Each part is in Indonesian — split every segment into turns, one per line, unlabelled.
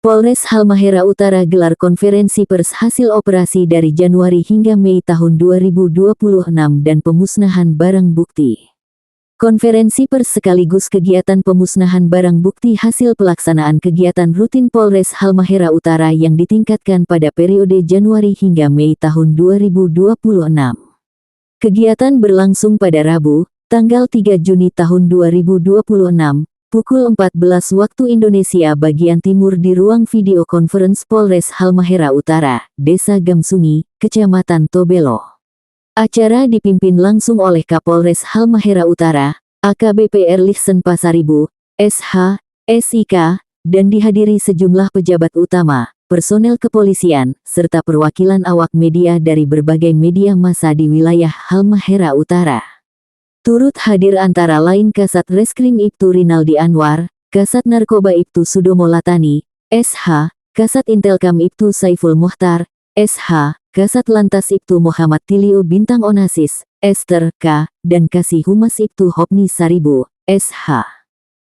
Polres Halmahera Utara gelar konferensi pers hasil operasi dari Januari hingga Mei tahun 2026 dan pemusnahan barang bukti. Konferensi pers sekaligus kegiatan pemusnahan barang bukti hasil pelaksanaan kegiatan rutin Polres Halmahera Utara yang ditingkatkan pada periode Januari hingga Mei tahun 2026. Kegiatan berlangsung pada Rabu, tanggal 3 Juni tahun 2026. Pukul 14 waktu Indonesia bagian Timur di ruang video conference Polres Halmahera Utara, Desa Gamsungi, Kecamatan Tobelo. Acara dipimpin langsung oleh Kapolres Halmahera Utara, AKBP Erlichsen Pasaribu, SH, SIK, dan dihadiri sejumlah pejabat utama, personel kepolisian, serta perwakilan awak media dari berbagai media massa di wilayah Halmahera Utara. Turut hadir antara lain Kasat Reskrim Ibtu Rinaldi Anwar, Kasat Narkoba Ibtu Sudomo Latani, SH, Kasat Intelkam Ibtu Saiful Muhtar, SH, Kasat Lantas Ibtu Muhammad Tilio Bintang Onasis, Esther K, dan Kasih Humas Ibtu Hopni Saribu, SH.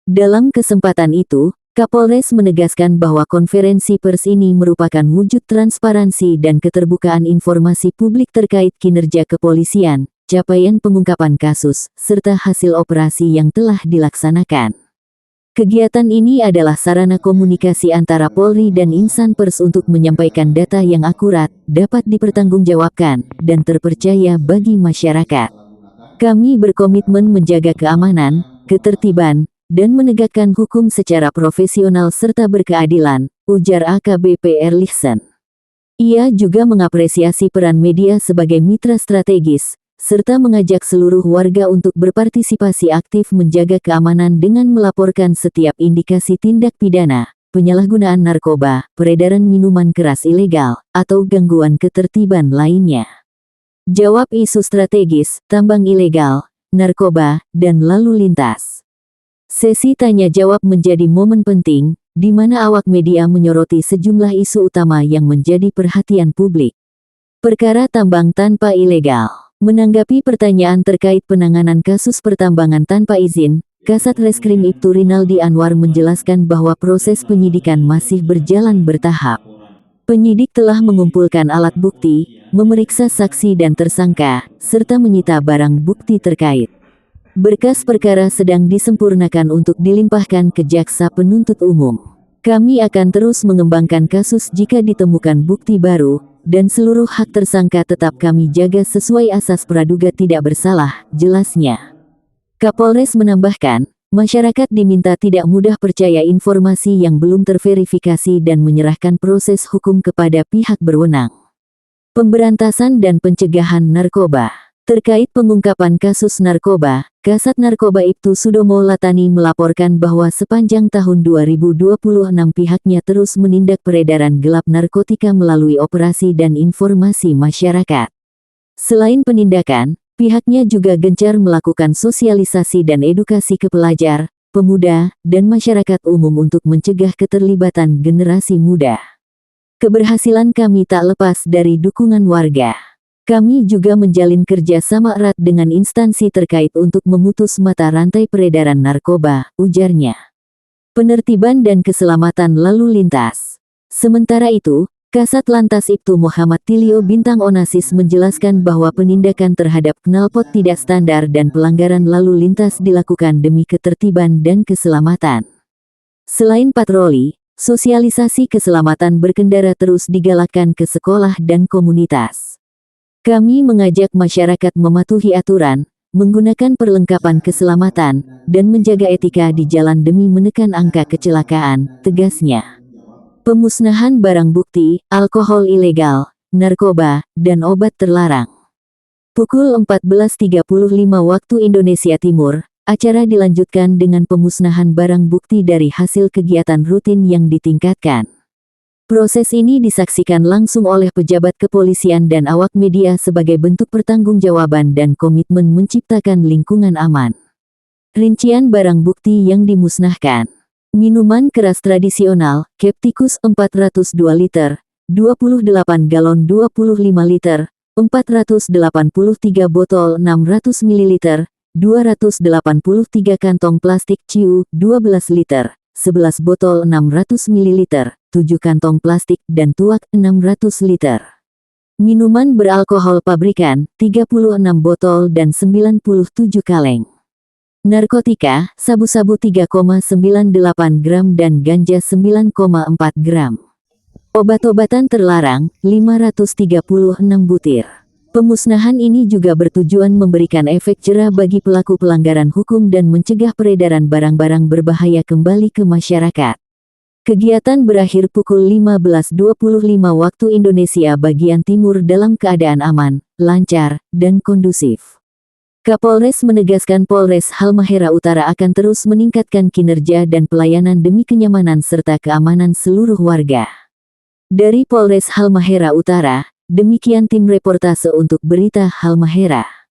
Dalam kesempatan itu, Kapolres menegaskan bahwa konferensi pers ini merupakan wujud transparansi dan keterbukaan informasi publik terkait kinerja kepolisian, capaian pengungkapan kasus, serta hasil operasi yang telah dilaksanakan. Kegiatan ini adalah sarana komunikasi antara Polri dan insan pers untuk menyampaikan data yang akurat, dapat dipertanggungjawabkan, dan terpercaya bagi masyarakat. Kami berkomitmen menjaga keamanan, ketertiban, dan menegakkan hukum secara profesional serta berkeadilan, ujar AKBP Erlichsen. Ia juga mengapresiasi peran media sebagai mitra strategis, serta mengajak seluruh warga untuk berpartisipasi aktif menjaga keamanan dengan melaporkan setiap indikasi tindak pidana, penyalahgunaan narkoba, peredaran minuman keras ilegal, atau gangguan ketertiban lainnya. Jawab isu strategis, tambang ilegal, narkoba, dan lalu lintas. Sesi tanya jawab menjadi momen penting, di mana awak media menyoroti sejumlah isu utama yang menjadi perhatian publik. Perkara tambang tanpa ilegal. Menanggapi pertanyaan terkait penanganan kasus pertambangan tanpa izin, Kasat Reskrim Ibtu Rinaldi Anwar menjelaskan bahwa proses penyidikan masih berjalan bertahap. Penyidik telah mengumpulkan alat bukti, memeriksa saksi dan tersangka, serta menyita barang bukti terkait. Berkas perkara sedang disempurnakan untuk dilimpahkan ke jaksa penuntut umum. Kami akan terus mengembangkan kasus jika ditemukan bukti baru, dan seluruh hak tersangka tetap kami jaga sesuai asas praduga tidak bersalah, jelasnya. Kapolres menambahkan, masyarakat diminta tidak mudah percaya informasi yang belum terverifikasi dan menyerahkan proses hukum kepada pihak berwenang. Pemberantasan dan pencegahan narkoba. Terkait pengungkapan kasus narkoba, Kasat Narkoba Ibtu Sudomo Latani melaporkan bahwa sepanjang tahun 2026 pihaknya terus menindak peredaran gelap narkotika melalui operasi dan informasi masyarakat. Selain penindakan, pihaknya juga gencar melakukan sosialisasi dan edukasi ke pelajar, pemuda, dan masyarakat umum untuk mencegah keterlibatan generasi muda. Keberhasilan kami tak lepas dari dukungan warga. Kami juga menjalin kerja sama erat dengan instansi terkait untuk memutus mata rantai peredaran narkoba, ujarnya. Penertiban dan keselamatan lalu lintas. Sementara itu, Kasat Lantas Ibtu Muhammad Tilio Bintang Onasis menjelaskan bahwa penindakan terhadap knalpot tidak standar dan pelanggaran lalu lintas dilakukan demi ketertiban dan keselamatan. Selain patroli, sosialisasi keselamatan berkendara terus digalakkan ke sekolah dan komunitas. Kami mengajak masyarakat mematuhi aturan, menggunakan perlengkapan keselamatan, dan menjaga etika di jalan demi menekan angka kecelakaan, tegasnya. Pemusnahan barang bukti, alkohol ilegal, narkoba, dan obat terlarang. Pukul 14.35 waktu Indonesia Timur, acara dilanjutkan dengan pemusnahan barang bukti dari hasil kegiatan rutin yang ditingkatkan. Proses ini disaksikan langsung oleh pejabat kepolisian dan awak media sebagai bentuk pertanggungjawaban dan komitmen menciptakan lingkungan aman. Rincian barang bukti yang dimusnahkan. Minuman keras tradisional, Keptikus 402 liter, 28 galon 25 liter, 483 botol 600 ml, 283 kantong plastik CIU 12 liter, 11 botol 600 ml, 7 kantong plastik dan tuak 600 liter. Minuman beralkohol pabrikan, 36 botol dan 97 kaleng. Narkotika, sabu-sabu 3,98 gram dan ganja 9,4 gram. Obat-obatan terlarang, 536 butir. Pemusnahan ini juga bertujuan memberikan efek jera bagi pelaku pelanggaran hukum dan mencegah peredaran barang-barang berbahaya kembali ke masyarakat. Kegiatan berakhir pukul 15.25 waktu Indonesia bagian timur dalam keadaan aman, lancar, dan kondusif. Kapolres menegaskan Polres Halmahera Utara akan terus meningkatkan kinerja dan pelayanan demi kenyamanan serta keamanan seluruh warga. Dari Polres Halmahera Utara, demikian tim reportase untuk Berita Halmahera.